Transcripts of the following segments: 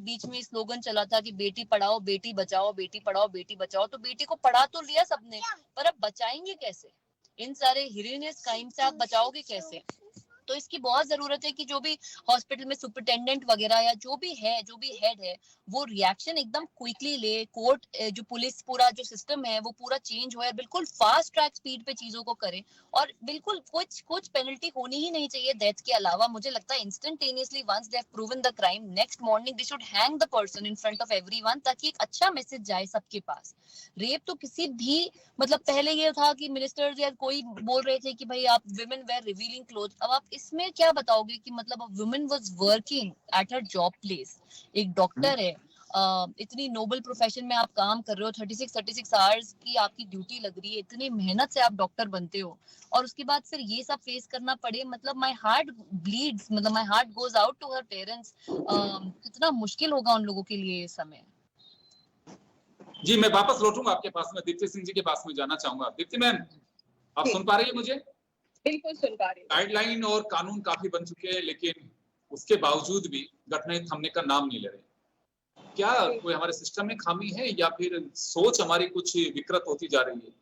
बीच में स्लोगन चला था कि बेटी पढ़ाओ बेटी बचाओ, बेटी पढ़ाओ बेटी बचाओ, तो बेटी को पढ़ा तो लिया सबने, पर अब बचाएंगे कैसे? इन सारे हीरियस क्राइम से आप बचाओगे कैसे? तो इसकी बहुत जरूरत है कि जो भी हॉस्पिटल में सुपरिटेंडेंट वगैरह या जो भी हेड है, वो रिएक्शन एकदम क्विकली ले, कोर्ट जो पुलिस पूरा जो सिस्टम है वो पूरा चेंज हो और बिल्कुल फास्ट ट्रैक स्पीड पे चीजों को करे। और बिल्कुल कुछ पेनल्टी होनी ही नहीं चाहिए डेथ के अलावा। मुझे लगता है instantaneously once they have proven the crime, next morning they should hang the person in front of everyone, ताकि एक अच्छा मैसेज जाए सबके पास। रेप तो किसी भी मतलब पहले ये था कि मिनिस्टर्स या कोई बोल रहे थे कि भाई आप विमेन वेयर रिवीलिंग क्लोथ, अब आप इसमें क्या बताओगे कि मतलब women was working at her job place, एक डॉक्टर है, इतनी नोबल प्रोफेशन में आप काम कर रहे हो, 36 आवर्स की आपकी ड्यूटी लग रही है, इतनी मेहनत से आप डॉक्टर बनते हो, और उसके बाद फिर ये सब फेस करना पड़े। मतलब माय हार्ट ब्लीड्स, मतलब my heart goes out to her parents. कितना मुश्किल होगा उन लोगों के लिए ये समय। जी, मैं वापस लौटूंगा आपके पास में, दीप्ति सिंह जी के पास में जाना चाहूंगा। दीप्ति मैम, आप सुन पा रही है मुझे? बिल्कुल सुन पा रही हूँ। गाइडलाइन और कानून काफी बन चुके हैं, लेकिन उसके बावजूद भी घटनाएं थमने का नाम नहीं ले रहे। क्या कोई हमारे सिस्टम में खामी है या फिर सोच हमारी कुछ विकृत होती जा रही है?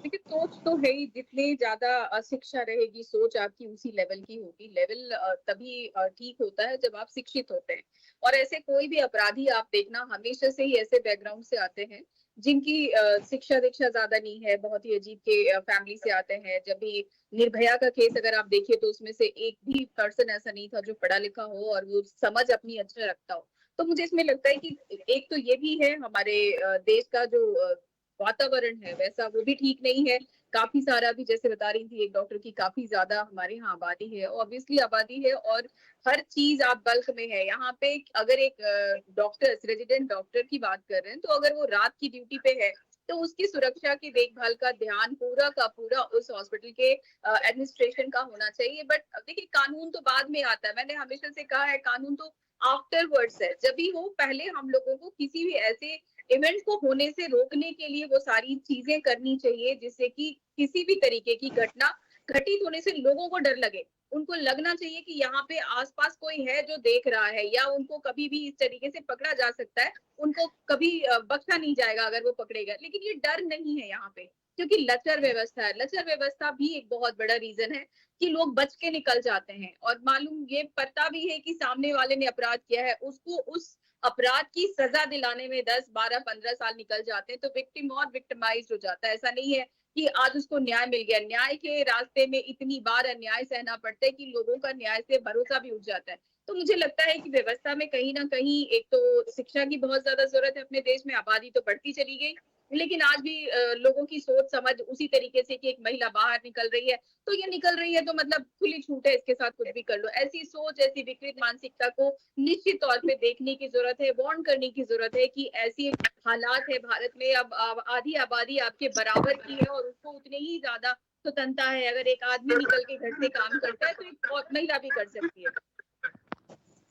देखिए, सोच तो है ही, जितनी ज्यादा शिक्षा रहेगी सोच आपकी उसी लेवल की होगी। लेवल तभी ठीक होता है जब आप शिक्षित होते हैं। और ऐसे कोई भी अपराधी आप देखना हमेशा से ही ऐसे बैकग्राउंड से आते हैं जिनकी शिक्षा दीक्षा ज्यादा नहीं है, बहुत ही अजीब के फैमिली से आते हैं। जब भी निर्भया का केस अगर आप देखिए तो उसमें से एक भी पर्सन ऐसा नहीं था जो पढ़ा लिखा हो और वो समझ अपनी अच्छा रखता हो। तो मुझे इसमें लगता है कि एक तो ये भी है, हमारे देश का जो वातावरण है वैसा वो भी ठीक नहीं है। काफी सारा भी, जैसे बता रही थी एक डॉक्टर की, काफी ज्यादा हमारे यहाँ आबादी है, ऑब्वियसली आबादी है, और हर चीज आप बल्क में है यहाँ पे। अगर एक डॉक्टर, रेजिडेंट डॉक्टर की बात कर रहे हैं, तो अगर वो रात की ड्यूटी पे है तो उसकी सुरक्षा की देखभाल का ध्यान पूरा का पूरा उस हॉस्पिटल के एडमिनिस्ट्रेशन का होना चाहिए। बट देखिए, कानून तो बाद में आता है। मैंने हमेशा से कहा है कानून तो आफ्टरवर्ड्स है। जब भी हो, पहले हम लोगों को किसी भी ऐसे इवेंट को होने से रोकने के लिए वो सारी चीजें करनी चाहिए जिससे कि किसी भी तरीके की घटना घटित होने से लोगों को डर लगे। उनको लगना चाहिए कि यहाँ पे आसपास कोई है जो देख रहा है, या उनको कभी भी इस तरीके से पकड़ा जा सकता है, उनको कभी बख्शा नहीं जाएगा अगर वो पकड़ेगा। लेकिन ये डर नहीं है यहाँ पे, क्योंकि लचर व्यवस्था है। लचर व्यवस्था भी एक बहुत बड़ा रीजन है कि लोग बच के निकल जाते हैं, और मालूम ये पता भी है कि सामने वाले ने अपराध किया है, उसको उस अपराध की सजा दिलाने में 10, 12, 15 साल निकल जाते हैं, तो विक्टिम और विक्टिमाइज्ड हो जाता है। ऐसा नहीं है कि आज उसको न्याय मिल गया। न्याय के रास्ते में इतनी बार अन्याय सहना पड़ता है कि लोगों का न्याय से भरोसा भी उठ जाता है। तो मुझे लगता है कि व्यवस्था में कहीं ना कहीं एक तो शिक्षा की बहुत ज्यादा जरूरत है। अपने देश में आबादी तो बढ़ती चली गई, लेकिन आज भी लोगों की सोच समझ उसी तरीके से कि एक महिला बाहर निकल रही है तो ये निकल रही है तो मतलब खुली छूट है, इसके साथ कुछ भी कर लो। ऐसी सोच, ऐसी विकृत मानसिकता को निश्चित तौर पे देखने की जरूरत है, वार्न करने की जरूरत है कि ऐसी हालात है भारत में। अब आधी आबादी आपके बराबर की है और उसको उतनी ही ज्यादा स्वतंत्रता है। अगर एक आदमी निकल के घर से काम करता है तो एक महिला भी कर सकती है।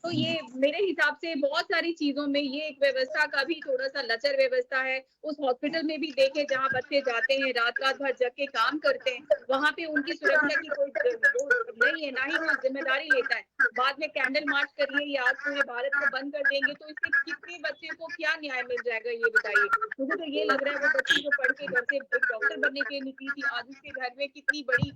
तो ये मेरे हिसाब से बहुत सारी चीजों में ये एक व्यवस्था का भी थोड़ा सा लचर व्यवस्था है। उस हॉस्पिटल में भी देखे जहाँ बच्चे जाते हैं, रात रात भर जग के काम करते हैं, वहां पे उनकी सुरक्षा की कोई वो नहीं है, ना ही कोई जिम्मेदारी लेता है। बाद में कैंडल मार्च करिए या आज पूरे भारत को बंद कर देंगे तो इससे कितने बच्चे को क्या न्याय मिल जाएगा, ये बताइए। मुझे तो ये लग रहा है वो बच्ची जो पढ़ के घर से एक डॉक्टर बनने के लिए निकली थी, आज उसके घर में कितनी बड़ी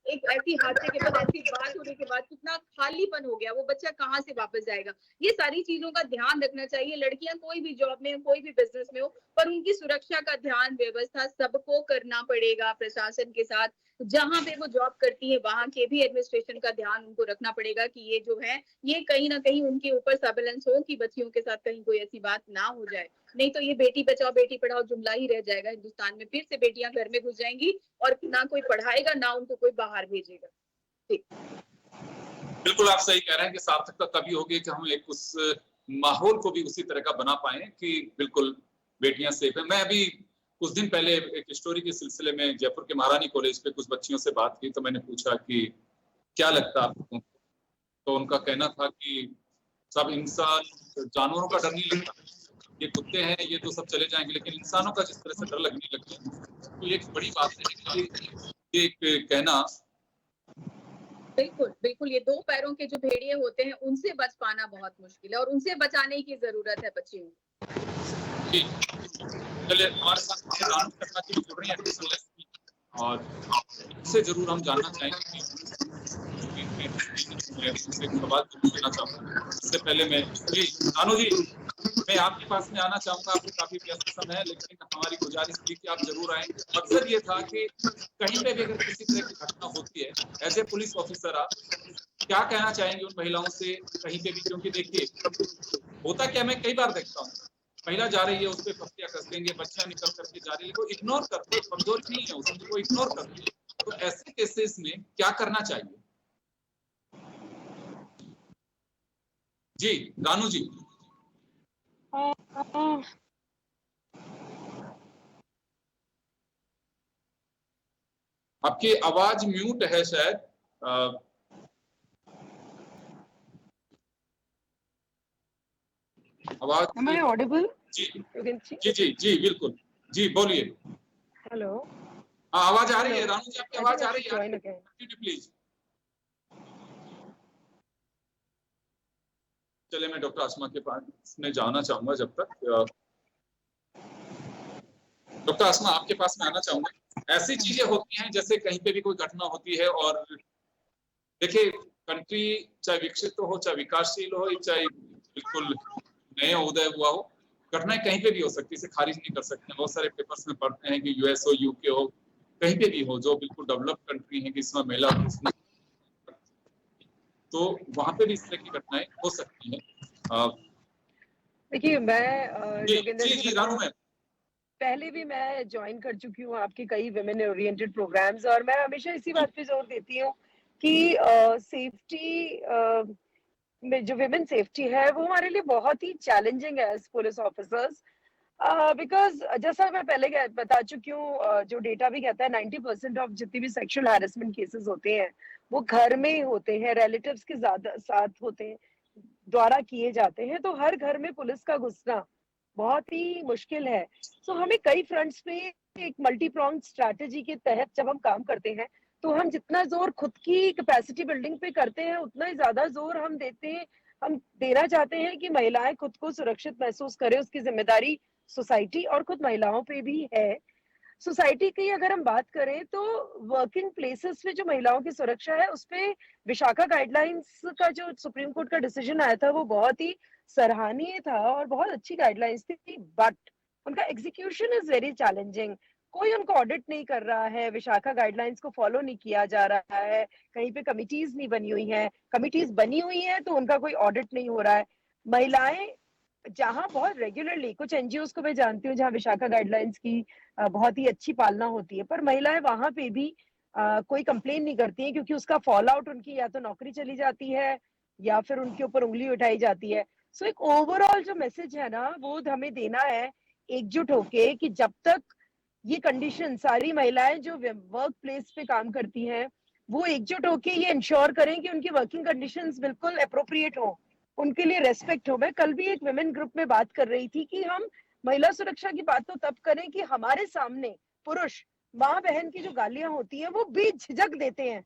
एक ऐसी हादसे के बाद, ऐसी बात होने के बाद कितना खालीपन हो गया, वो बच्चा कहाँ से वापस जाएगा। ये सारी चीजों का ध्यान रखना चाहिए। लड़कियां कोई भी जॉब में, कोई भी बिजनेस में हो, पर उनकी सुरक्षा का ध्यान व्यवस्था सबको करना पड़ेगा प्रशासन के साथ। जहां पे वो जॉब करती है वहां के भी एडमिनिस्ट्रेशन का ध्यान उनको रखना पड़ेगा कि ये जो है ये कहीं ना कहीं उनके ऊपर सर्विलेंस हो कि बच्चियों के साथ कहीं कोई ऐसी बात ना हो जाए। नहीं तो ये बेटी बचाओ बेटी पढ़ाओ जुमला ही रह जाएगा हिंदुस्तान में। फिर से बेटियां घर में घुस जाएंगी और ना कोई पढ़ाएगा ना उनको कोई बाहर भेजेगा। ठीक, बिल्कुल आप सही कह रहे हैं कि सार्थकता तभी होगी कि हम एक उस माहौल को भी उसी तरह का बना पाए कि बिल्कुल बेटियां सेफ है। मैं अभी कुछ दिन पहले एक स्टोरी के सिलसिले में जयपुर के महारानी कॉलेज पे कुछ बच्चियों से बात की, तो मैंने पूछा कि क्या लगता है आपको, तो उनका कहना था कि सब इंसान, जानवरों का डर नहीं लगता, ये कुत्ते हैं ये तो सब चले जाएंगे, लेकिन इंसानों का जिस तरह से डर लगने लग गया तो ये एक बड़ी बात है कि ये एक कहना बिल्कुल बिल्कुल, ये 2 पैरों के जो भेड़िए होते हैं उनसे बच पाना बहुत मुश्किल है और उनसे बचाने की जरूरत है बच्चियों को। जी, चलिए हमारे साथ रानू शर्मा जी जुड़ रही हैं और इससे जरूर हम जानना चाहेंगे उनसे एक सवाल पूछना चाहूंगा। इससे पहले मैं जी रानू जी, मैं आपके पास में आना चाहूंगा, आपको काफी व्यस्त समय है, लेकिन हमारी गुजारिश थी कि आप जरूर आए। मकसद ये था कि कहीं पे भी अगर किसी तरह की घटना होती है, एज ए पुलिस ऑफिसर आप क्या कहना चाहेंगे उन महिलाओं से कहीं पे भी? क्योंकि देखिए होता क्या, मैं कई बार देखता हूँ महिला जा रही है, उस पर पत्तियां कस देंगे, बच्चा निकल करके जा रही है, वो इग्नोर करते हैं, कमजोर नहीं है उसमें, वो इग्नोर करते हैं। तो ऐसे केसेस में क्या करना चाहिए? जी रानू जी। आपकी आवाज म्यूट है शायद। आवाज Am I audible? Ji You can see. जी जी जी बिल्कुल, जी बोलिए। Hello. हाँ आवाज आ रही है Hello. रानू जी, आपकी I आवाज think आ I रही should है, join again. प्लीज। चलिए मैं डॉक्टर आसमा के पास में जाना चाहूंगा जब तक। डॉक्टर आसमा आपके पास में आना चाहूंगा। ऐसी चीजें होती हैं जैसे कहीं पे भी कोई घटना होती है, और देखिए कंट्री चाहे विकसित हो, चाहे विकासशील हो, चाहे बिल्कुल नया उदय हुआ हो, घटनाएं कहीं पे भी हो सकती है, इसे खारिज नहीं कर सकते। बहुत सारे पेपर्स में पढ़ते हैं कि यूएस हो, यूके हो, कहीं पे भी हो, जो बिल्कुल डेवलप कंट्री है कि इसमें महिला तो वहां पे भी इस तरह की घटनाएं हो सकती हैं। देखिए मैं जी योगेंद्र जी जी जी रानू मैम। पहले भी मैं ज्वाइन कर चुकी हूँ आपके कई विमेन ओरिएंटेड प्रोग्राम्स, और मैं हमेशा इसी बात पे जोर देती हूँ कि सेफ्टी में जो विमेन सेफ्टी है वो हमारे लिए बहुत ही चैलेंजिंग है एज पुलिस ऑफिसर्स। बिकॉज जैसा मैं पहले बता चुकी हूँ, जो डेटा भी कहता है 90% ऑफ जितनी भी सेक्सुअल हैरेसमेंट केसेस होते हैं वो घर में ही होते हैं, रिलेटिव्स के ज्यादा साथ होते हैं, द्वारा किए जाते हैं। तो हर घर में पुलिस का घुसना बहुत ही मुश्किल है। सो हमें कई फ्रंट्स पे एक मल्टी प्रोंग स्ट्रैटेजी के तहत जब हम काम करते हैं तो हम जितना जोर खुद की कैपेसिटी बिल्डिंग पे करते हैं उतना ही ज्यादा जोर हम देते हैं, हम देना चाहते हैं कि महिलाएं खुद को सुरक्षित महसूस करें। उसकी जिम्मेदारी सोसाइटी और खुद महिलाओं पे भी है। सोसाइटी की अगर हम बात करें तो वर्किंग प्लेसेस में जो महिलाओं की सुरक्षा है उस पे विशाखा गाइडलाइंस का जो सुप्रीम कोर्ट का डिसीजन आया था वो बहुत ही सराहनीय था और बहुत अच्छी गाइडलाइंस थी, बट उनका एग्जीक्यूशन इज वेरी चैलेंजिंग। कोई उनको ऑडिट नहीं कर रहा है, विशाखा गाइडलाइंस को फॉलो नहीं किया जा रहा है, कहीं पे कमिटीज नहीं बनी हुई हैं, कमिटीज बनी हुई हैं तो उनका कोई ऑडिट नहीं हो रहा है। महिलाएं जहां बहुत रेगुलरली, कुछ एनजीओज को मैं जानती हूँ जहां विशाखा गाइडलाइंस की बहुत ही अच्छी पालना होती है, पर महिलाएं वहां पे भी कोई कंप्लेन नहीं करती हैं क्योंकि उसका फॉल आउट उनकी या तो नौकरी चली जाती है या फिर उनके ऊपर उंगली उठाई जाती है। सो एक ओवरऑल जो मैसेज है ना वो हमें देना है एकजुट होके कि जब तक ये कंडीशन, सारी महिलाएं जो वर्क प्लेस पे काम करती हैं वो एकजुट होके ये इंश्योर करें कि उनकी वर्किंग कंडीशंस बिल्कुल अप्रोप्रिएट हो, उनके लिए रेस्पेक्ट हो। मैं कल भी एक वुमेन ग्रुप में बात कर रही थी कि हम महिला सुरक्षा की बात तो तब करें कि हमारे सामने पुरुष माँ बहन की जो गालियां होती हैं वो बेझिझक देते हैं,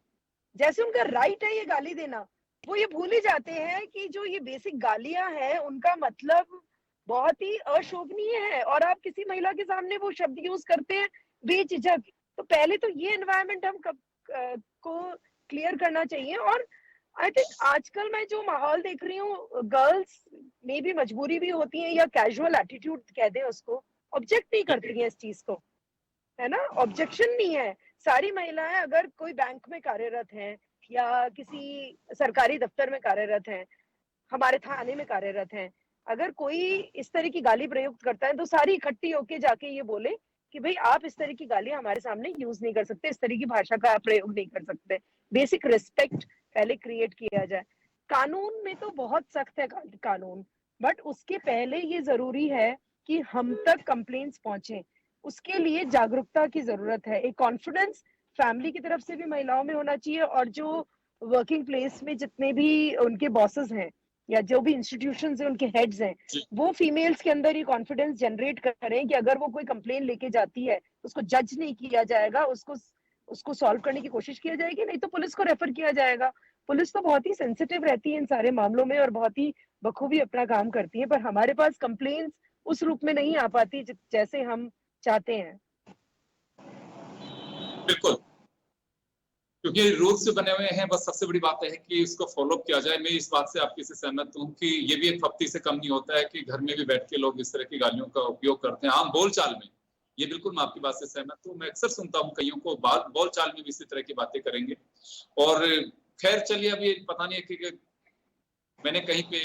जैसे उनका राइट है ये गाली देना। वो ये भूल ही जाते हैं कि जो ये बेसिक गालियां हैं उनका मतलब बहुत ही अशोभनीय है और आप किसी महिला के सामने वो शब्द यूज करते हैं बेझिझक। तो पहले तो ये एनवायरनमेंट हम को क्लियर करना चाहिए। और आई थिंक आजकल मैं जो माहौल देख रही हूँ, गर्ल्स में भी मजबूरी भी होती है या कैजुअल एटीट्यूड कह दें उसको, ऑब्जेक्ट नहीं करती है इस चीज को, है ना, ऑब्जेक्शन नहीं है। सारी महिलाएं अगर कोई बैंक में कार्यरत हैं या किसी सरकारी दफ्तर में कार्यरत हैं, हमारे थाने में कार्यरत हैं, अगर कोई इस तरह की गाली प्रयुक्त करता है तो सारी इकट्ठी होके जाके ये बोले कि भाई आप इस तरह की गालियां हमारे सामने यूज नहीं कर सकते, इस तरह की भाषा का आप प्रयोग नहीं कर सकते। बेसिक रिस्पेक्ट पहले क्रिएट किया जाए। कानून में तो बहुत सख्त है कानून, बट उसके पहले ये जरूरी है कि हम तक कंप्लेंट्स पहुंचे, उसके लिए जागरूकता की जरूरत है। एक कॉन्फिडेंस फैमिली की तरफ से भी महिलाओं में होना चाहिए और जो वर्किंग प्लेस में जितने भी उनके बॉसेस हैं या जो भी इंस्टीट्यूशंस हैं उनके हेड्स हैं, वो फीमेल्स के अंदर ये कॉन्फिडेंस जनरेट करें कि अगर वो कोई कंप्लेन लेके जाती है उसको जज नहीं किया जाएगा, उसको सॉल्व करने की कोशिश की जाएगी, नहीं तो पुलिस को रेफर किया जाएगा। पुलिस तो बहुत ही सेंसिटिव रहती है इन सारे मामलों में और बहुत ही बखूबी अपना काम करती है, पर हमारे पास कंप्लेंट्स उस रूप में नहीं आ पाती जैसे हम चाहते हैं। बिल्कुल, क्योंकि रूल्स जो बने हुए हैं, बस सबसे बड़ी बात है कि उसको फॉलो किया जाए। मैं इस बात से आपकी से सहमत हूँ कि ये भी एक हफ्ते से कम नहीं होता है कि घर में भी बैठ के लोग इस तरह की गालियों का उपयोग करते हैं आम बोलचाल में। ये बिल्कुल मैं आपकी बात से सहमत हूँ। मैं अक्सर सुनता हूँ कईयों को बोलचाल में भी इसी तरह की बातें करेंगे। और खैर चलिए, अभी पता नहीं है कि मैंने कहीं पे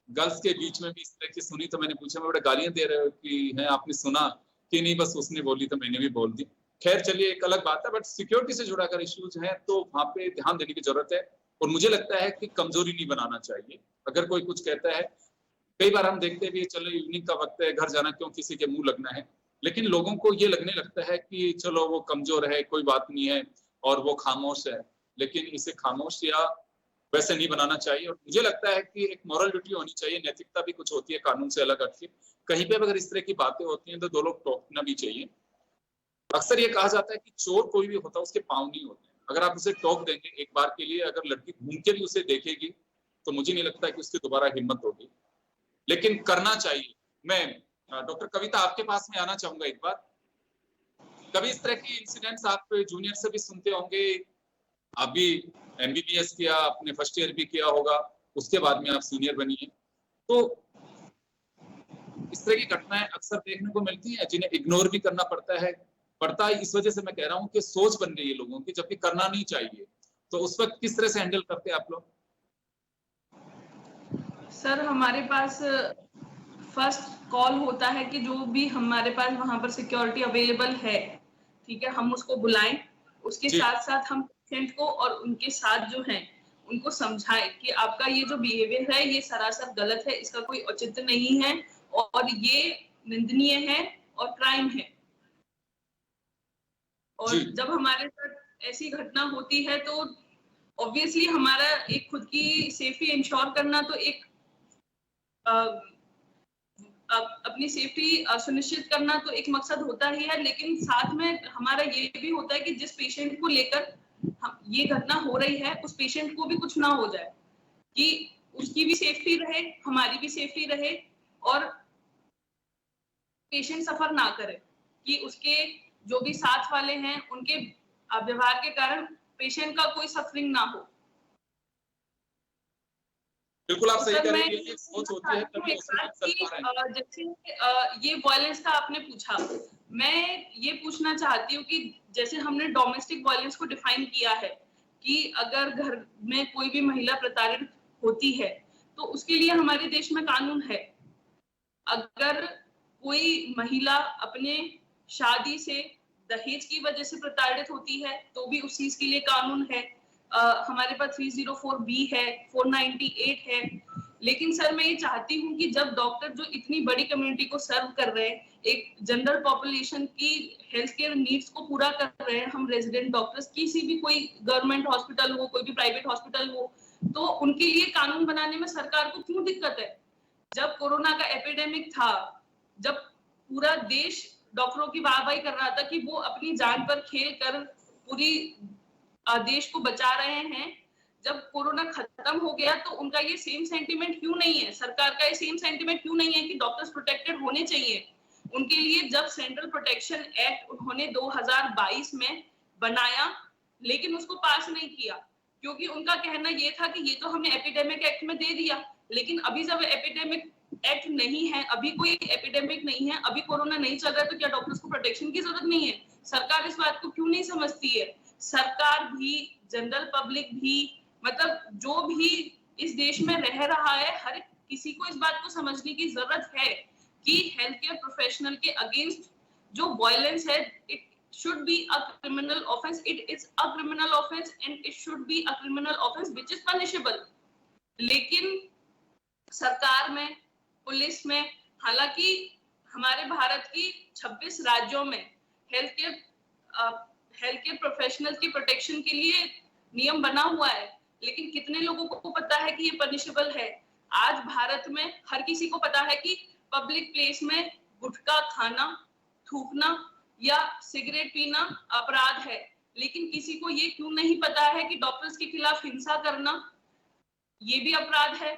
गर्ल्स के बीच में भी इस तरह की सुनी, तो मैंने पूछा मैं बड़ा गालियां दे रहे हो कि हैं, आपने सुना कि नहीं? बस उसने बोली तो मैंने भी बोल दी। खैर चलिए, एक अलग बात है, बट सिक्योरिटी से जुड़ा अगर इश्यूज हैं तो वहां पे ध्यान देने की जरूरत है। और मुझे लगता है कि कमजोरी नहीं बनाना चाहिए। अगर कोई कुछ कहता है, कई बार हम देखते भी चलो इवनिंग का वक्त है, घर जाना क्यों किसी के मुंह लगना है, लेकिन लोगों को ये लगने लगता है कि चलो वो कमजोर है, कोई बात नहीं है और वो खामोश है। लेकिन इसे खामोश या वैसे नहीं बनाना चाहिए। और मुझे लगता है कि एक मॉरल ड्यूटी होनी चाहिए, नैतिकता भी कुछ होती है कानून से अलग हटके। कहीं पे अगर इस तरह की बातें होती हैं तो दो लोग टोकना भी चाहिए। अक्सर ये कहा जाता है कि चोर कोई भी होता है उसके पाँव नहीं होते। अगर आप उसे टोक देंगे एक बार के लिए, अगर लड़की घूम के भी उसे देखेगी तो मुझे नहीं लगता कि उसकी दोबारा हिम्मत होगी, लेकिन करना चाहिए। मैं डॉक्टर कविता आपके पास में आना चाहूंगा एक बार। कभी इस तरह के इंसिडेंट्स आप जूनियर से भी सुनते होंगे? आप भी एमबीबीएस किया, आपने फर्स्ट ईयर भी किया होगा, उसके बाद में आप सीनियर बनी है, तो इस तरह की घटनाएं अक्सर देखने को मिलती हैं जिन्हें इग्नोर भी करना पड़ता है। इस वजह से मैं कह रहा हूँ कि सोच बन गई है लोगों की, जबकि करना नहीं चाहिए। तो उस वक्त किस तरह से हैंडल करते हैं आप लोग? सर हमारे पास फर्स्ट कॉल होता है कि जो भी हमारे पास वहां पर सिक्योरिटी अवेलेबल है, ठीक है, हम उसको बुलाएं। उसके साथ साथ हम पेशेंट को और उनके साथ जो हैं उनको समझाएं कि आपका ये जो बिहेवियर है ये सरासर गलत है, इसका कोई औचित्य नहीं है और ये निंदनीय है और क्राइम है। और जब हमारे साथ ऐसी घटना होती है तो ऑब्वियसली हमारा एक खुद की सेफ्टी इंश्योर करना तो एक अपनी सेफ्टी सुनिश्चित करना तो एक मकसद होता ही है, लेकिन साथ में हमारा ये भी होता है कि जिस पेशेंट को लेकर ये घटना हो रही है उस पेशेंट को भी कुछ ना हो जाए, कि उसकी भी सेफ्टी रहे, हमारी भी सेफ्टी रहे और पेशेंट सफर ना करे, कि उसके जो भी साथ वाले हैं उनके व्यवहार के कारण पेशेंट का कोई सफरिंग ना हो। बिल्कुल आप तो सही सर कह रहे मैं हैं, ये सोच होती है तभी जैसे ये वायलेंस का आपने पूछा, मैं ये पूछना चाहती हूँ कि जैसे हमने डोमेस्टिक वायलेंस को डिफाइन किया है कि अगर घर में कोई भी महिला प्रताड़ित होती है तो उसके लिए हमारे देश में कानून है। अगर कोई महिला अपने शादी से दहेज की वजह से प्रताड़ित होती है तो भी उस चीज के लिए कानून है। हमारे पास 304B है, 498 है। लेकिन सर मैं ये चाहती हूँ कि जब डॉक्टर जो इतनी बड़ी कम्युनिटी को सर्व कर रहे हैं, एक जनरल पॉपुलेशन की हेल्थ केयर नीड्स को पूरा कर रहे हैं, हम रेजिडेंट डॉक्टर्स, किसी भी कोई गवर्नमेंट हॉस्पिटल हो, कोई भी प्राइवेट हॉस्पिटल हो, तो उनके लिए कानून बनाने में सरकार को क्यों दिक्कत है? जब कोरोना का एपिडेमिक था, जब पूरा देश डॉक्टरों की वाहवाही कर रहा था कि वो अपनी जान पर खेल कर पूरी देश को बचा रहे हैं, जब कोरोना खत्म हो गया तो उनका ये सेम सेंटीमेंट क्यों नहीं है? सरकार का ये सेम सेंटीमेंट क्यों नहीं है कि डॉक्टर्स प्रोटेक्टेड होने चाहिए? उनके लिए जब सेंट्रल प्रोटेक्शन एक्ट उन्होंने 2022 में बनाया लेकिन उसको पास नहीं किया, क्योंकि उनका कहना ये था कि ये तो हमने एपिडेमिक एक्ट में दे दिया, लेकिन अभी जब एपिडेमिक एक्ट नहीं है, अभी कोई एपिडेमिक नहीं है, अभी कोरोना नहीं चल रहा है, तो क्या डॉक्टर्स को प्रोटेक्शन की जरूरत नहीं है? सरकार इस बात को क्यों नहीं समझती है? सरकार भी, जनरल पब्लिक भी, मतलब जो भी इस देश में रह रहा है, हर किसी को इस बात को समझने की जरूरत है कि हेल्थ केयर प्रोफेशनल के अगेंस्ट जो वायलेंस है, it should be a criminal offense, it is a criminal offense and it should be a criminal offense which is punishable। लेकिन सरकार में, पुलिस में, हालांकि हमारे भारत की 26 राज्यों में हेल्थ केयर प्रोफेशनल की प्रोटेक्शन के लिए नियम बना हुआ है, लेकिन कितने लोगों को पता है कि ये पनिशेबल है? आज भारत में हर किसी को पता है कि पब्लिक प्लेस में गुटखा खाना, थूकना या सिगरेट पीना अपराध है, लेकिन किसी को ये क्यों नहीं पता है कि डॉक्टर्स के खिलाफ हिंसा करना ये भी अपराध है।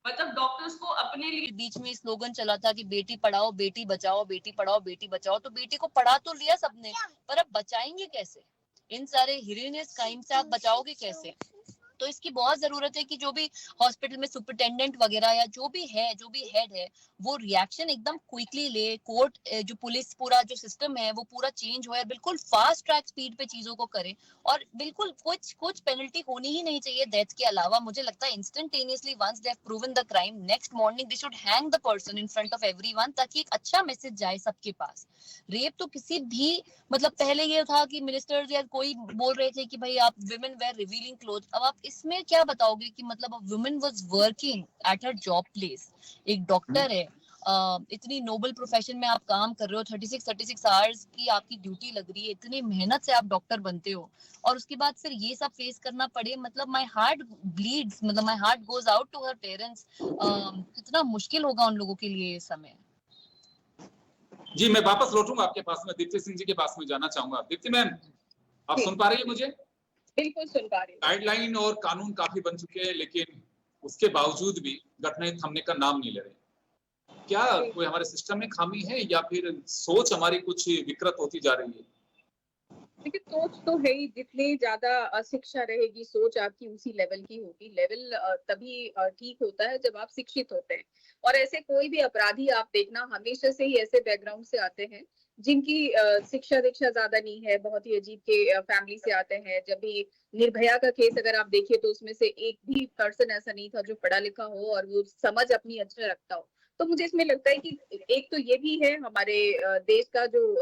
मतलब डॉक्टर्स को अपने लिए बीच में स्लोगन चला था कि बेटी पढ़ाओ बेटी बचाओ, बेटी पढ़ाओ बेटी बचाओ, तो बेटी को पढ़ा तो लिया सबने, पर अब बचाएंगे कैसे? इन सारे हीरियस क्राइम से आप बचाओगे कैसे? तो इसकी बहुत जरूरत है कि जो भी हॉस्पिटल में सुपरिटेंडेंट वगैरह या जो भी हेड है, वो रिएक्शन एकदम क्विकली ले। कोर्ट, जो पुलिस, पूरा जो सिस्टम है वो पूरा चेंज हो और बिल्कुल फास्ट ट्रैक स्पीड पे चीजों को करे। और बिल्कुल कुछ पेनल्टी होनी ही नहीं चाहिए डेथ के अलावा। मुझे लगता है instantaneously once they have proven the crime, next morning they should hang the person in front of everyone, ताकि एक अच्छा मैसेज जाए सबके पास। रेप तो किसी भी, मतलब पहले ये था कि मिनिस्टर्स या कोई बोल रहे थे कि भाई आप विमेन वेयर रिवीलिंग क्लोथ, अब आप इसमें क्या बताओगे कि मतलब women was working at her job place, एक डॉक्टर है, इतनी नोबल प्रोफेशन में आप काम कर रहे हो, 36 आवर्स की आपकी ड्यूटी लग रही है, इतनी मेहनत से आप डॉक्टर बनते हो, और उसके बाद फिर ये सब फेस करना पड़े। मतलब माय हार्ट ब्लीड्स, मतलब my heart goes out to her parents. कितना मुश्किल होगा उन लोगों के लिए ये समय। जी, मैं वापस लौटूंगा आपके पास में, दीप्ति सिंह जी के पास में जाना चाहूंगा। दीप्ति मैम, आप सुन पा रही है मुझे? बिल्कुल सुन पा रही हूँ। गाइडलाइन और कानून काफी बन चुके हैं, लेकिन उसके बावजूद भी घटनाएं थमने का नाम नहीं ले रहे। क्या कोई हमारे सिस्टम में खामी है या फिर सोच हमारी कुछ विकृत होती जा रही है? देखिए, सोच तो है ही। जितनी ज्यादा शिक्षा रहेगी, सोच आपकी उसी लेवल की होगी। लेवल तभी ठीक होता है जब आप शिक्षित होते हैं। और ऐसे कोई भी अपराधी आप देखना हमेशा से ही ऐसे बैकग्राउंड से आते हैं जिनकी शिक्षा दीक्षा ज्यादा नहीं है, बहुत ही अजीब के फैमिली से आते हैं। जब भी निर्भया का केस अगर आप देखिए तो उसमें से एक भी पर्सन ऐसा नहीं था जो पढ़ा लिखा हो और वो समझ अपनी अच्छा रखता हो। तो मुझे इसमें लगता है कि एक तो ये भी है, हमारे देश का जो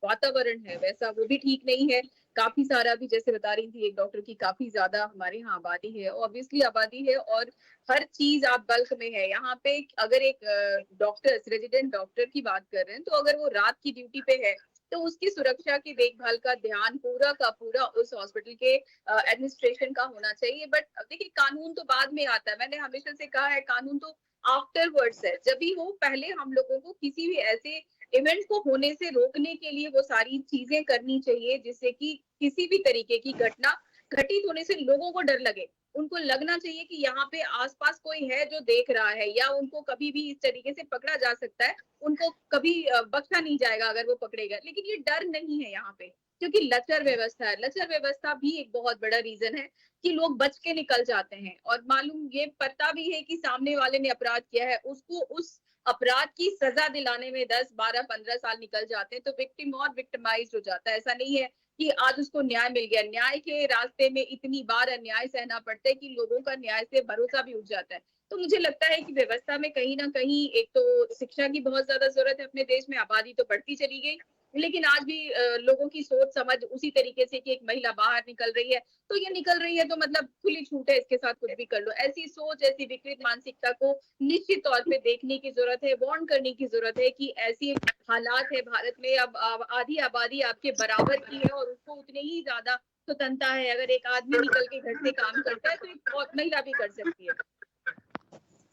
वातावरण है वैसा वो भी ठीक नहीं है। काफी सारा भी, जैसे बता रही थी एक डॉक्टर की, काफी ज्यादा हमारे यहाँ आबादी है, ऑब्वियसली आबादी है, और हर चीज आप बल्क में है यहाँ पे। अगर एक डॉक्टर, रेजिडेंट डॉक्टर की बात कर रहे हैं, तो अगर वो रात की ड्यूटी पे है तो उसकी सुरक्षा की देखभाल का ध्यान पूरा का पूरा उस हॉस्पिटल के एडमिनिस्ट्रेशन का होना चाहिए। बट देखिए, कानून तो बाद में आता है। मैंने हमेशा से कहा है, कानून तो आफ्टरवर्ड्स है। जब भी हो, पहले हम लोगों को किसी भी ऐसे इवेंट को होने से रोकने के लिए वो सारी चीजें करनी चाहिए, जिससे कि किसी भी तरीके की घटना घटित होने से लोगों को डर लगे। उनको लगना चाहिए कि यहाँ पे आसपास कोई है जो देख रहा है, या उनको कभी भी इस तरीके से पकड़ा जा सकता है, उनको कभी बख्शा नहीं जाएगा अगर वो पकड़ेगा। लेकिन ये डर नहीं है यहाँ पे, क्योंकि लचर व्यवस्था है। लचर व्यवस्था भी एक बहुत बड़ा रीजन है कि लोग बच के निकल जाते हैं, और मालूम ये पता भी है कि सामने वाले ने अपराध किया है, उसको उस अपराध की सजा दिलाने में 10, 12, 15 साल निकल जाते हैं, तो विक्टिम और विक्टिमाइज हो जाता है। ऐसा नहीं है कि आज उसको न्याय मिल गया। न्याय के रास्ते में इतनी बार अन्याय सहना पड़ता है कि लोगों का न्याय से भरोसा भी उठ जाता है। तो मुझे लगता है कि व्यवस्था में कहीं ना कहीं एक तो शिक्षा की बहुत ज्यादा जरूरत है। अपने देश में आबादी तो बढ़ती चली गई, लेकिन आज भी लोगों की सोच समझ उसी तरीके से कि एक महिला बाहर निकल रही है तो ये निकल रही है तो मतलब खुली छूट है, इसके साथ कुछ भी कर लो। ऐसी सोच, ऐसी विकृत मानसिकता को निश्चित तौर पे देखने की जरूरत है, वार्न करने की जरूरत है कि ऐसी हालात है भारत में। अब आधी आबादी आपके बराबर की है और उसको उतनी ही ज्यादा स्वतंत्रता है। अगर एक आदमी निकल के घर से काम करता है तो एक महिला भी कर सकती है।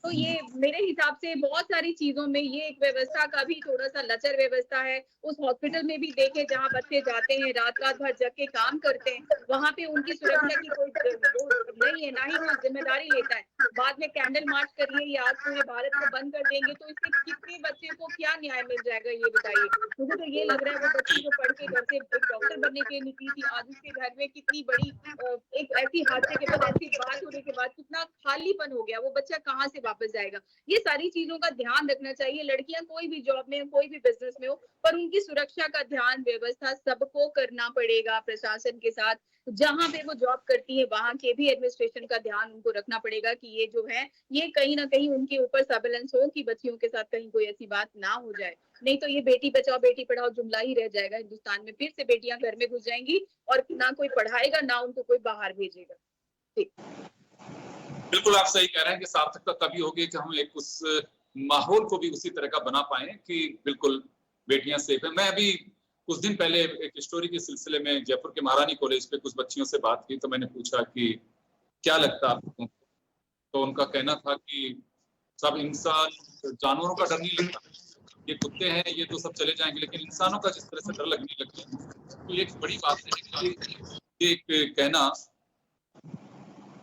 तो ये मेरे हिसाब से बहुत सारी चीजों में ये एक व्यवस्था का भी थोड़ा सा लचर व्यवस्था है। उस हॉस्पिटल में भी देखे जहाँ बच्चे जाते हैं, रात भर जग के काम करते हैं, वहां पे उनकी सुरक्षा की कोई वो नहीं है, ना ही कोई जिम्मेदारी लेता है। बाद में कैंडल मार्च करिए या आज पूरे भारत को बंद कर देंगे तो इससे कितने बच्चे को क्या न्याय मिल जाएगा, ये बताइए। मुझे तो ये लग रहा है वो बच्ची जो पढ़ के घर से एक डॉक्टर बनने के लिए निकली थी, आज उसके घर में कितनी बड़ी एक ऐसी हादसे के बाद, ऐसी बात होने के बाद कितना खालीपन हो गया, वो बच्चा कहाँ से वापस जाएगा। ये सारी चीजों का ध्यान रखना चाहिए। लड़कियां कोई भी जॉब में, कोई भी बिजनेस में हो, पर उनकी सुरक्षा का ध्यान व्यवस्था सबको करना पड़ेगा। प्रशासन के साथ जहां पे वो जॉब करती है वहां के भी एडमिनिस्ट्रेशन का ध्यान उनको रखना पड़ेगा कि ये जो है ये कहीं ना कहीं उनके ऊपर सर्वेलेंस हो कि बच्चियों के साथ कहीं कोई ऐसी बात ना हो जाए। नहीं तो ये बेटी बचाओ बेटी पढ़ाओ जुमला ही रह जाएगा हिंदुस्तान में। फिर से बेटियां घर में घुस जाएंगी और ना कोई पढ़ाएगा, ना उनको कोई बाहर भेजेगा। ठीक, बिल्कुल आप सही कह रहे हैं कि सार्थकता तभी होगी कि हम एक उस माहौल को भी उसी तरह का बना पाए कि बिल्कुल बेटियां सेफ है। मैं अभी कुछ दिन पहले एक स्टोरी के सिलसिले में जयपुर के महारानी कॉलेज पे कुछ बच्चियों से बात की, तो मैंने पूछा कि क्या लगता आपको, तो उनका कहना था कि सब इंसान, जानवरों का डर नहीं लगता, ये कुत्ते हैं ये तो सब चले जाएंगे, लेकिन इंसानों का जिस तरह से डर लगने लग गया तो एक बड़ी बात है कि एक कहना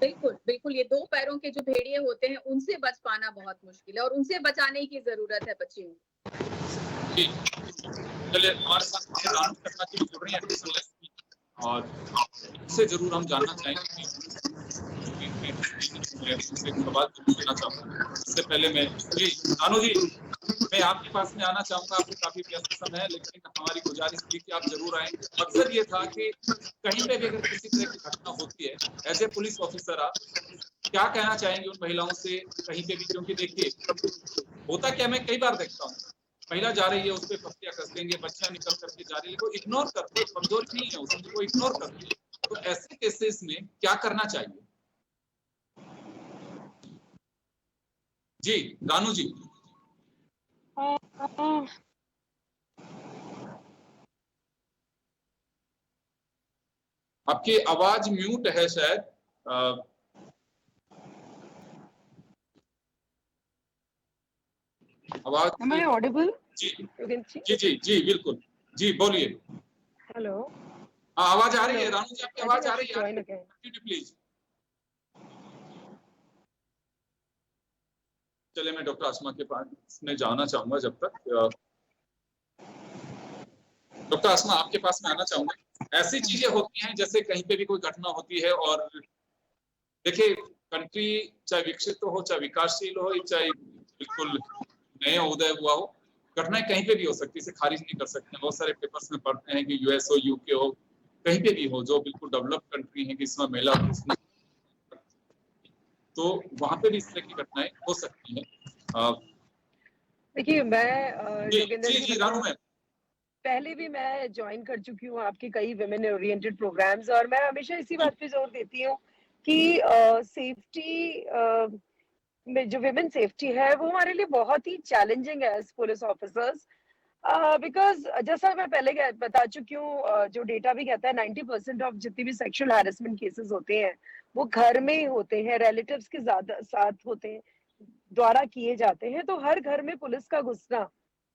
बिल्कुल बिल्कुल, ये 2 पैरों के जो भेड़िए होते हैं उनसे बच पाना बहुत मुश्किल है और उनसे बचाने की जरूरत है बच्चियों को। जी, चलिए हमारे साथ रानू शर्मा जी जुड़ रही हैं और इससे जरूर हम जानना चाहेंगे उनसे एक सवाल पूछना चाहूंगा। इससे पहले मैं जी रानू जी, मैं आपके पास में आना चाहूंगा, आपको काफी व्यस्त समय है, लेकिन हमारी गुजारिश थी कि आप जरूर आए। मकसद ये था कि कहीं पे भी अगर किसी तरह की घटना होती है, एज ए पुलिस ऑफिसर आप क्या कहना चाहेंगे उन महिलाओं से कहीं पे भी? क्योंकि देखिए होता क्या, मैं कई बार देखता हूँ महिला जा रही है, उस पर पत्तियां कस देंगे, बच्चा निकल करके जा रही है, वो इग्नोर करते हैं, कमजोर नहीं है उसमें, वो इग्नोर करते हैं। तो ऐसे केसेस में क्या करना चाहिए? जी रानू जी। आपकी आवाज म्यूट है शायद। आवाज Am I audible? Ji You can see. जी जी जी बिल्कुल जी, बोलिए। Hello. हाँ आवाज आ रही है Hello. रानू जी, आपकी I आवाज think आ I रही should है, join again. प्लीज। चलिए मैं डॉक्टर आसमा के पास में जाना चाहूंगा जब तक। डॉक्टर आसमा आपके पास में आना चाहूंगा। ऐसी चीजें होती हैं जैसे कहीं पे भी कोई घटना होती है, और देखिए कंट्री चाहे विकसित हो, चाहे विकासशील हो, चाहे बिल्कुल नया उदय हुआ हो, घटनाएं कहीं पे भी हो सकती है, इसे खारिज नहीं कर सकते। बहुत सारे पेपर्स में पढ़ते हैं कि यूएस हो, यूके हो, कहीं पे भी हो, जो बिल्कुल डेवलप कंट्री है कि इसमें महिला तो वहां पे भी इस तरह की घटनाएं हो सकती हैं। देखिए मैं जी योगेंद्र जी जी रानू मैम। पहले भी मैं ज्वाइन कर चुकी हूँ आपके कई विमेन ओरिएंटेड प्रोग्राम्स, और मैं हमेशा इसी बात पे जोर देती हूँ कि सेफ्टी में जो विमेन सेफ्टी है वो हमारे लिए बहुत ही चैलेंजिंग है एज पुलिस ऑफिसर्स। बिकॉज जैसा मैं पहले बता चुकी हूँ, जो डेटा भी कहता है 90% ऑफ जितनी भी सेक्सुअल हैरेसमेंट केसेस होते हैं वो घर में ही होते हैं, रिलेटिव्स के ज्यादा साथ होते हैं, द्वारा किए जाते हैं। तो हर घर में पुलिस का घुसना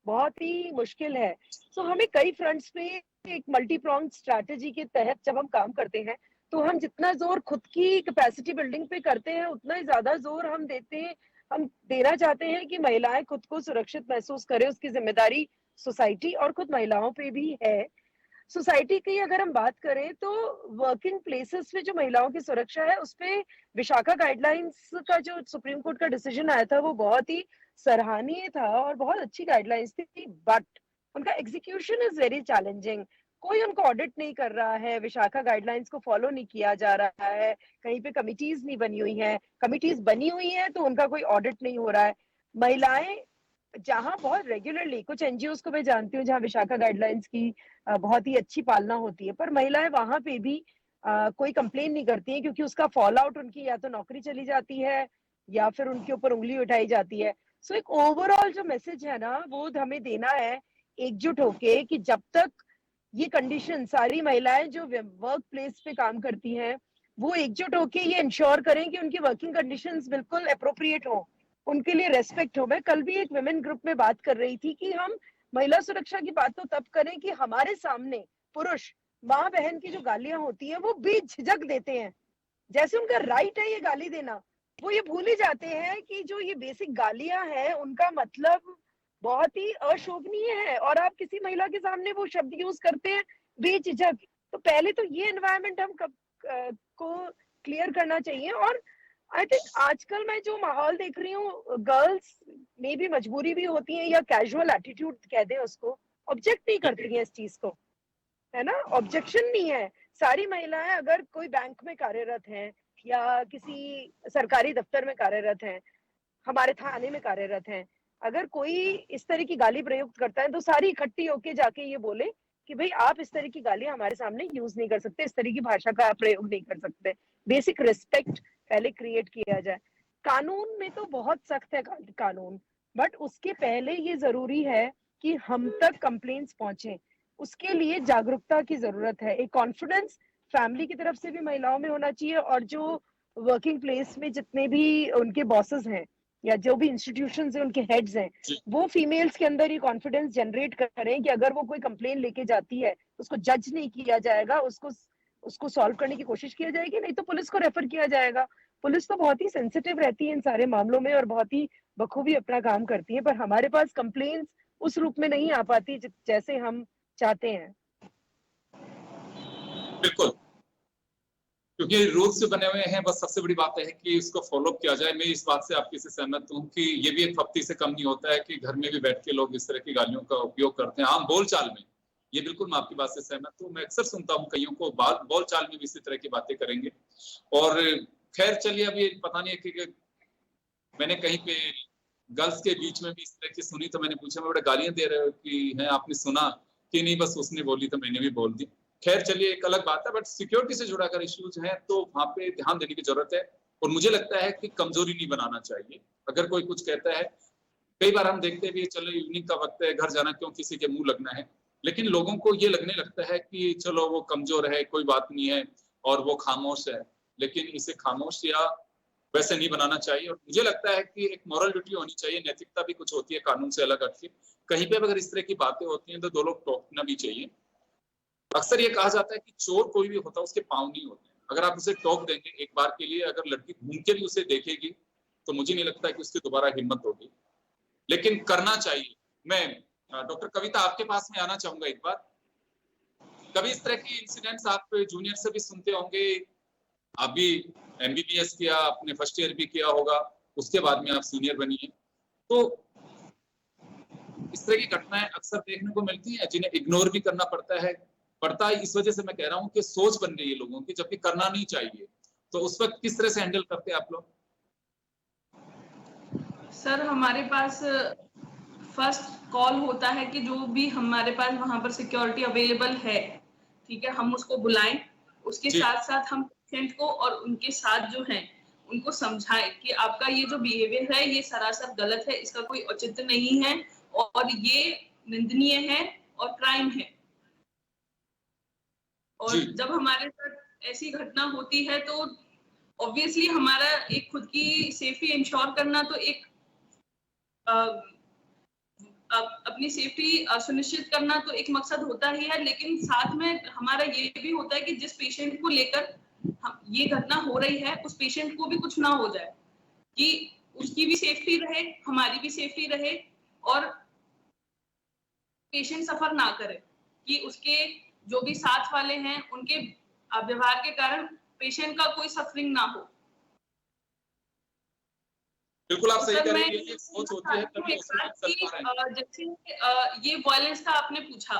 बहुत ही मुश्किल है। सो हमें कई फ्रंट्स पे एक मल्टी प्रोंग स्ट्रैटेजी के तहत जब हम काम करते हैं तो हम जितना जोर खुद की कैपेसिटी बिल्डिंग पे करते हैं उतना ही ज्यादा जोर हम देते हैं, हम देना चाहते हैं कि महिलाएं खुद को सुरक्षित महसूस करें। उसकी जिम्मेदारी सोसाइटी और खुद महिलाओं पे भी है। सोसाइटी की अगर हम बात करें तो वर्किंग प्लेसेस में जो महिलाओं की सुरक्षा है उस पे विशाखा गाइडलाइंस का जो सुप्रीम कोर्ट का डिसीजन आया था वो बहुत ही सराहनीय था और बहुत अच्छी गाइडलाइंस थी, बट उनका एग्जीक्यूशन इज वेरी चैलेंजिंग। कोई उनको ऑडिट नहीं कर रहा है, विशाखा गाइडलाइंस को फॉलो नहीं किया जा रहा है, कहीं पे कमिटीज नहीं बनी हुई हैं, कमिटीज बनी हुई हैं तो उनका कोई ऑडिट नहीं हो रहा है। महिलाएं जहां बहुत रेगुलरली, कुछ एनजीओज को मैं जानती हूँ जहां विशाखा गाइडलाइंस की बहुत ही अच्छी पालना होती है, पर महिलाएं वहां पे भी कोई कंप्लेन नहीं करती हैं क्योंकि उसका फॉल आउट उनकी या तो नौकरी चली जाती है या फिर उनके ऊपर उंगली उठाई जाती है। सो एक ओवरऑल जो मैसेज है ना वो हमें देना है एकजुट होके कि जब तक ये कंडीशन, सारी महिलाएं जो वर्क प्लेस पे काम करती हैं वो एकजुट होके ये इंश्योर करें कि उनकी वर्किंग कंडीशंस बिल्कुल अप्रोप्रिएट हो, उनके लिए रेस्पेक्ट हो। मैं कल भी एक वुमेन ग्रुप में बात कर रही थी कि हम महिला सुरक्षा की बात तो तब करें कि हमारे सामने पुरुष माँ बहन की जो गालियां होती हैं वो बेझिझक देते हैं, जैसे उनका राइट है ये गाली देना। वो ये भूल ही जाते हैं कि जो ये बेसिक गालियां हैं उनका मतलब बहुत ही अशोभनीय है और आप किसी महिला के सामने वो शब्द यूज करते हैं बेझिझक। तो पहले तो ये एनवायरनमेंट हम को क्लियर करना चाहिए। और आई थिंक आजकल मैं जो माहौल देख रही हूँ, गर्ल्स में भी मजबूरी भी होती है या कैजुअल एटीट्यूड कह दें उसको, ऑब्जेक्ट नहीं करती है इस चीज को, है ना, ऑब्जेक्शन नहीं है। सारी महिलाएं अगर कोई बैंक में कार्यरत हैं या किसी सरकारी दफ्तर में कार्यरत हैं, हमारे थाने में कार्यरत हैं, अगर कोई इस तरह की गाली प्रयुक्त करता है तो सारी इकट्ठी होके जाके ये बोले कि भाई आप इस तरह की गालियां हमारे सामने यूज नहीं कर सकते, इस तरह की भाषा का आप प्रयोग नहीं कर सकते। बेसिक रिस्पेक्ट पहले क्रिएट किया जाए। कानून में तो बहुत सख्त है कानून, बट उसके पहले ये जरूरी है कि हम तक कंप्लेंट्स पहुंचे, उसके लिए जागरूकता की जरूरत है। एक कॉन्फिडेंस फैमिली की तरफ से भी महिलाओं में होना चाहिए और जो वर्किंग प्लेस में जितने भी उनके बॉसेस हैं या जो भी इंस्टीट्यूशंस है उनके हेड्स हैं, वो फीमेल्स के अंदर ये कॉन्फिडेंस जनरेट करें कि अगर वो कोई कंप्लेन लेके जाती है उसको जज नहीं किया जाएगा, उसको सॉल्व करने की कोशिश की जाएगी, नहीं तो पुलिस को रेफर किया जाएगा। पुलिस तो बहुत ही सेंसिटिव रहती है इन सारे मामलों में और बहुत ही बखूबी अपना काम करती है, पर हमारे पास कंप्लेन्स उस रूप में नहीं आ पाती जैसे हम चाहते हैं। बिल्कुल, क्योंकि रूल्स जो बने हुए हैं, बस सबसे बड़ी बात है कि उसको फॉलो किया जाए। मैं इस बात से आपकी से सहमत हूँ कि ये भी एक हफ्ते से कम नहीं होता है कि घर में भी बैठ के लोग इस तरह की गालियों का उपयोग करते हैं आम बोलचाल में। ये बिल्कुल मैं आपकी बात से सहमत हूँ। मैं अक्सर सुनता हूँ कईयों को बोलचाल में भी इसी तरह की बातें करेंगे। और खैर चलिए, अभी पता नहीं है कि मैंने कहीं पे गर्ल्स के बीच में भी इस तरह की सुनी, तो मैंने पूछा मैं बड़ा गालियां दे रहे हो कि हैं, आपने सुना कि नहीं? बस उसने बोली तो मैंने भी बोल दी। खैर चलिए, एक अलग बात है, बट सिक्योरिटी से जुड़ा अगर इश्यूज हैं तो वहां पे ध्यान देने की जरूरत है। और मुझे लगता है कि कमजोरी नहीं बनाना चाहिए। अगर कोई कुछ कहता है, कई बार हम देखते भी चलो इवनिंग का वक्त है, घर जाना क्यों किसी के मुंह लगना है, लेकिन लोगों को ये लगने लगता है कि चलो वो कमजोर है, कोई बात नहीं है और वो खामोश है। लेकिन इसे खामोश या वैसे नहीं बनाना चाहिए। और मुझे लगता है कि एक मॉरल ड्यूटी होनी चाहिए, नैतिकता भी कुछ होती है कानून से अलग हटके। कहीं पे अगर इस तरह की बातें होती हैं तो दो लोग टोकना भी चाहिए। अक्सर ये कहा जाता है कि चोर कोई भी होता है उसके पाँव नहीं होते। अगर आप उसे टोक देंगे एक बार के लिए, अगर लड़की घूम के भी उसे देखेगी तो मुझे नहीं लगता कि उसकी दोबारा हिम्मत होगी, लेकिन करना चाहिए। मैं डॉक्टर कविता आपके पास में आना चाहूंगा एक बार। कभी इस तरह के इंसिडेंट्स आप जूनियर से भी सुनते होंगे? आप भी एमबीबीएस किया, आपने फर्स्ट ईयर भी किया होगा, उसके बाद में आप सीनियर बनी है, तो इस तरह की घटनाएं अक्सर देखने को मिलती हैं जिन्हें इग्नोर भी करना पड़ता है। इस वजह से मैं कह रहा हूँ कि सोच बन गई है लोगों की, जबकि करना नहीं चाहिए। तो उस वक्त किस तरह से हैंडल करते हैं आप लोग? सर हमारे पास फर्स्ट कॉल होता है कि जो भी हमारे पास वहां पर सिक्योरिटी अवेलेबल है, ठीक है, हम उसको बुलाएं। उसके साथ साथ हम पेशेंट को और उनके साथ जो हैं उनको समझाएं कि आपका ये जो बिहेवियर है ये सरासर गलत है, इसका कोई औचित्य नहीं है और ये निंदनीय है और क्राइम है। और जब हमारे साथ ऐसी घटना होती है तो ऑब्वियसली हमारा एक खुद की सेफ्टी इंश्योर करना तो एक अपनी सेफ्टी सुनिश्चित करना तो एक मकसद होता ही है, लेकिन साथ में हमारा ये भी होता है कि जिस पेशेंट को लेकर ये घटना हो रही है उस पेशेंट को भी कुछ ना हो जाए, कि उसकी भी सेफ्टी रहे, हमारी भी सेफ्टी रहे और पेशेंट सफर ना करे, कि उसके जो भी साथ वाले हैं उनके व्यवहार के कारण पेशेंट का कोई सफरिंग ना हो। बिल्कुल आप तो सही सर कह रहे मैं हैं, ये सोच होती है तभी जैसे ये वायलेंस का आपने पूछा,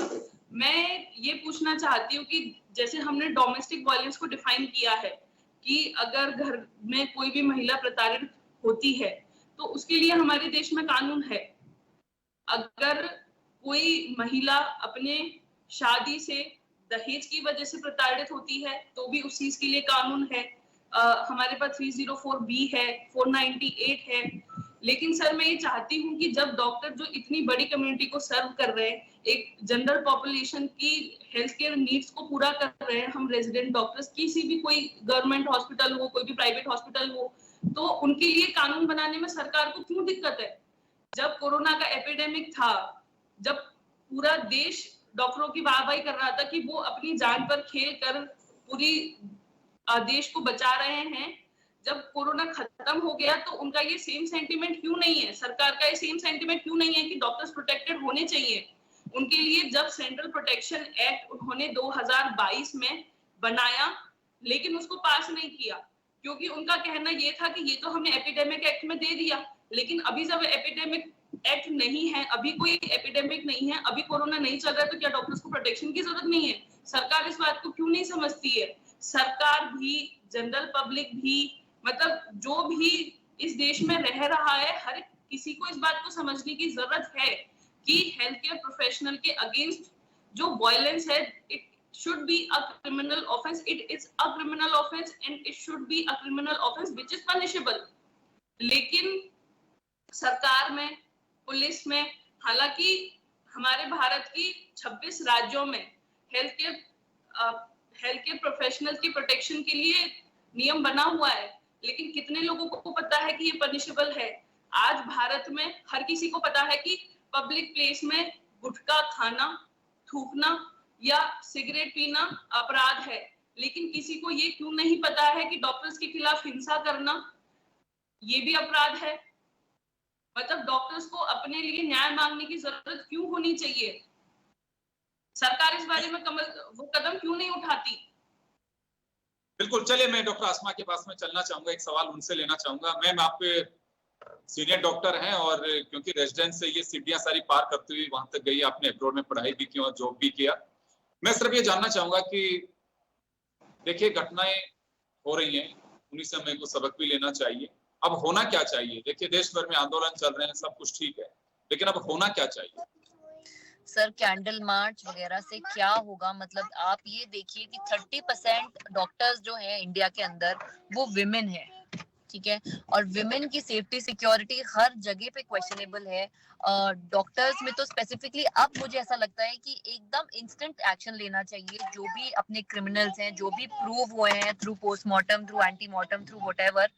मैं ये पूछना चाहती हूँ कि जैसे हमने डोमेस्टिक वायलेंस को डिफाइन किया है कि अगर घर में कोई भी महिला प्रताड़ित होती है तो उसके लिए हमारे देश में कानून है। अगर कोई महिला अपने शादी से दहेज की वजह से प्रताड़ित होती है तो भी उस चीज के लिए कानून है। हमारे पास 304B है, 498 है। लेकिन सर मैं ये चाहती हूँ कि जब डॉक्टर जो इतनी बड़ी कम्युनिटी को सर्व कर रहे हैं, एक जनरल पॉपुलेशन की हेल्थ केयर नीड्स को पूरा कर रहे हैं, हम रेजिडेंट डॉक्टर्स, किसी भी कोई गवर्नमेंट हॉस्पिटल हो, कोई भी प्राइवेट हॉस्पिटल हो, तो उनके लिए कानून बनाने में सरकार को क्यों दिक्कत है? जब कोरोना का एपिडेमिक था, जब पूरा देश डॉक्टरों की वाहवाही कर रहा था कि वो अपनी जान पर खेल कर पूरी देश को बचा रहे हैं, जब कोरोना खत्म हो गया तो उनका ये सेम सेंटीमेंट क्यों नहीं है? सरकार का ये सेम सेंटीमेंट क्यों नहीं है कि डॉक्टर्स प्रोटेक्टेड होने चाहिए? उनके लिए जब सेंट्रल प्रोटेक्शन एक्ट उन्होंने 2022 में बनाया लेकिन उसको पास नहीं किया, क्योंकि उनका कहना ये था कि ये तो हमने एपिडेमिक एक्ट में दे दिया, लेकिन अभी जब एपिडेमिक एक्ट नहीं है, अभी कोई एपिडेमिक नहीं है, अभी कोरोना नहीं चल रहा है, तो क्या डॉक्टर्स को प्रोटेक्शन की जरूरत नहीं है? सरकार इस बात को क्यों नहीं समझती है? सरकार भी, जनरल पब्लिक भी, मतलब जो भी इस देश में रह रहा है, हर किसी को इस बात को समझने की जरूरत है कि हेल्थ केयर प्रोफेशनल के अगेंस्ट जो वायलेंस है, it should be a criminal offense, it is a criminal offense and it should be a criminal offense which is punishable। लेकिन सरकार में, पुलिस में, हालांकि हमारे भारत की 26 राज्यों में हेल्थ केयर प्रोफेशनल की प्रोटेक्शन के लिए नियम बना हुआ है, लेकिन कितने लोगों को पता है कि ये पनिशेबल है? आज भारत में हर किसी को पता है कि पब्लिक प्लेस में गुटखा खाना, थूकना या सिगरेट पीना अपराध है, लेकिन किसी को ये क्यों नहीं पता है कि डॉक्टर्स के खिलाफ हिंसा करना ये भी अपराध है। मतलब डॉक्टर्स को अपने लिए न्याय मांगने की जरूरत क्यों होनी चाहिए? सरकार इस बारे में वो कदम क्यों नहीं उठाती? बिल्कुल, चलिए मैं डॉक्टर आसमा के पास में चलना चाहूंगा, एक सवाल उनसे लेना चाहूंगा। मैम, आप सीनियर डॉक्टर हैं और क्योंकि रेजिडेंट से ये सीढ़ियां सारी पार करते हुए वहां तक गई, आपने अब्रॉड में पढ़ाई भी की और जॉब भी किया। मैं सिर्फ ये जानना चाहूंगा कि देखिए घटनाएं हो रही हैं, उन्हीं से हमें को सबक भी लेना चाहिए। अब होना क्या चाहिए? देखिए देश भर में आंदोलन चल रहे हैं, सब कुछ ठीक है, लेकिन अब होना क्या चाहिए? सर कैंडल मार्च वगैरह से क्या होगा? मतलब आप ये देखिए कि 30% डॉक्टर्स जो हैं इंडिया के अंदर वो विमेन है, ठीक है, और विमेन की सेफ्टी सिक्योरिटी हर जगह पे क्वेश्चनेबल है। डॉक्टर्स में तो स्पेसिफिकली अब मुझे ऐसा लगता है कि एकदम इंस्टेंट एक्शन लेना चाहिए। जो भी अपने क्रिमिनल्स हैं, जो भी प्रूव हुए हैं through postmortem, through antemortem, through whatever,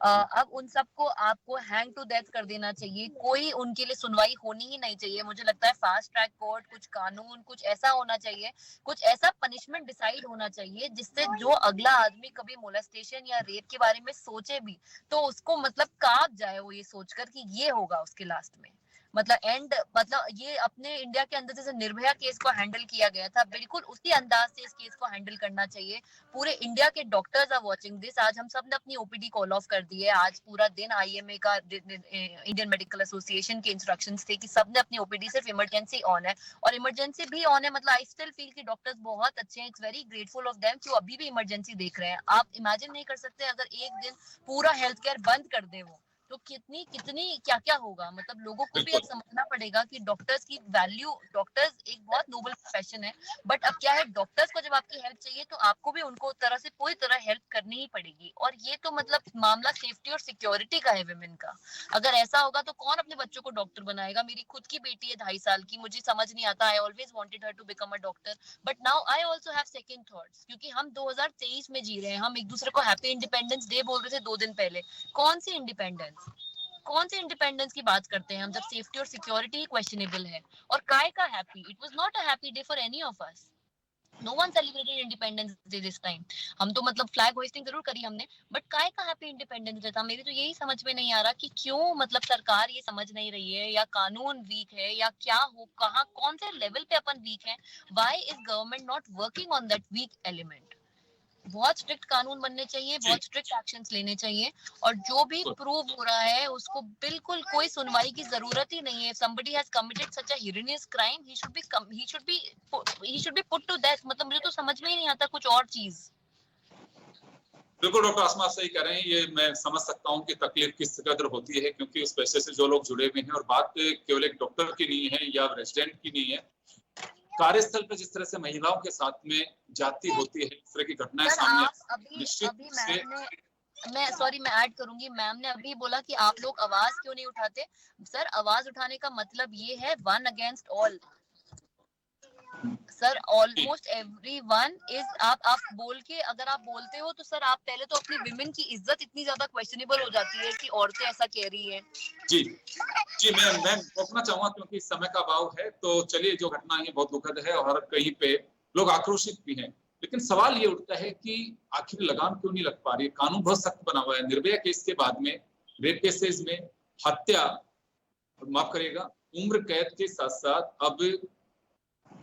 अब उन सबको आपको हैंग टू डेथ कर देना चाहिए। कोई उनके लिए सुनवाई होनी ही नहीं चाहिए। मुझे लगता है फास्ट ट्रैक कोर्ट, कुछ कानून, कुछ ऐसा होना चाहिए, कुछ ऐसा पनिशमेंट डिसाइड होना चाहिए जिससे जो अगला आदमी कभी मोलेस्टेशन या रेप के बारे में सोचे भी तो उसको मतलब कांप जाए वो ये सोचकर कि ये होगा उसके लास्ट में। मतलब एंड, मतलब ये अपने इंडिया के अंदर जैसे निर्भया केस को हैंडल किया गया था, बिल्कुल उसी अंदाज से इस केस को हैंडल करना चाहिए। पूरे इंडिया के डॉक्टर्स आर वाचिंग दिस। आज हम सब ने अपनी ओपीडी कॉल ऑफ कर दी है। आज पूरा दिन आईएमए का, इंडियन मेडिकल एसोसिएशन के इंस्ट्रक्शंस थे कि सब ने अपनी ओपीडी सिर्फ इमरजेंसी ऑन है, और इमरजेंसी भी ऑन है। मतलब आई स्टिल फील कि डॉक्टर्स बहुत अच्छे हैं, it's very grateful of them कि वो अभी भी इमरजेंसी देख रहे हैं। आप इमेजिन नहीं कर सकते अगर एक दिन पूरा हेल्थ केयर बंद कर दे वो, तो कितनी कितनी क्या क्या होगा। मतलब लोगों को भी अब समझना पड़ेगा कि डॉक्टर्स की वैल्यू, डॉक्टर्स एक बहुत नोबल प्रोफेशन है, बट अब क्या है, डॉक्टर्स को जब आपकी हेल्प चाहिए तो आपको भी उनको तरह से पूरी तरह हेल्प करनी ही पड़ेगी। और ये तो मतलब मामला सेफ्टी और सिक्योरिटी का है विमेन का। अगर ऐसा होगा तो कौन अपने बच्चों को डॉक्टर बनाएगा? मेरी खुद की बेटी है 2.5 साल की, मुझे समझ नहीं आता। I always wanted her to become a doctor, but now I also have second thoughts, क्योंकि हम 2023 में जी रहे हैं। हम एक दूसरे को हैप्पी इंडिपेंडेंस डे बोल रहे थे 2 दिन पहले। कौन सी इंडिपेंडेंस, कौन से इंडिपेंडेंस की बात करते हैं हम जब सेफ्टी और सिक्योरिटी ही क्वेश्चनेबल है? और काय का happy? It was not a happy day for any of us. No one celebrated Independence Day this time. हम तो मतलब फ्लैग होइस्टिंग जरूर करी हमने, बट काय का हैप्पी इंडिपेंडेंस डे था? मेरी तो यही समझ में नहीं आ रहा कि क्यों मतलब सरकार ये समझ नहीं रही है, या कानून वीक है, या क्या हो, कहाँ कौन से लेवल पे अपन वीक है। Why is government not working on that weak element? बहुत स्ट्रिक्ट कानून बनने चाहिए, बहुत स्ट्रिक्ट एक्शंस लेने चाहिए, और जो भी प्रूव हो रहा है उसको बिल्कुल कोई सुनवाई की जरूरत ही नहीं है। somebody has committed such a heinous crime, he should be put to death। मतलब मुझे तो समझ में ही नहीं आता कुछ और चीज। बिल्कुल डॉक्टर आसमा सही कह रहे हैं, ये मैं समझ सकता हूँ कि तकलीफ किस कदर होती है, क्योंकि उस पेशे से जो लोग जुड़े हुए हैं, और बात केवल एक डॉक्टर की नहीं है या रेजिडेंट की नहीं है, कार्यस्थल पे जिस तरह से महिलाओं के साथ में जाती होती है, इस तरह की घटनाएं सामने अभी मैं ऐड करूंगी, मैम ने अभी बोला कि आप लोग आवाज क्यों नहीं उठाते। सर आवाज उठाने का मतलब ये है one against all. Sir almost everyone is, आप बोल के, अगर आप बोलते हो तो सर आप पहले तो अपनी विमेन की इज्जत इतनी ज्यादा क्वेश्चनेबल हो जाती है कि औरतें ऐसा कह रही है। जी जी मैं रोकना चाहूंगा क्योंकि समय का अभाव है। तो चलिए, जो घटना है बहुत दुखद है और कहीं पे लोग आक्रोशित भी हैं, लेकिन सवाल ये उठता है कि आखिर लगाम क्यों नहीं लग पा रही है? कानून बहुत सख्त बना हुआ है। निर्भया केस के बाद में रेप केसेस में हत्या, माफ करिएगा, उम्र कैद के साथ साथ अब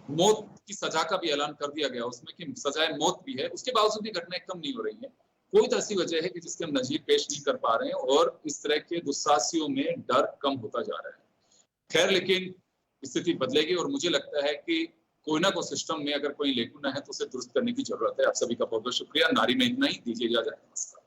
मौत की सजा का भी ऐलान कर दिया गया उसमें कि सजाए मौत भी है। उसके बावजूद भी घटनाएं कम नहीं हो रही है। कोई तो ऐसी वजह है कि जिसके हम नजीर पेश नहीं कर पा रहे हैं, और इस तरह के दुस्साहसियों में डर कम होता जा रहा है। खैर, लेकिन स्थिति बदलेगी, और मुझे लगता है कि कोई ना कोई सिस्टम में अगर कोई लेकुना है तो उसे दुरुस्त करने की जरूरत है। आप सभी का बहुत बहुत शुक्रिया। नारी में इतना ही, दीजिए इजाजत। नमस्कार।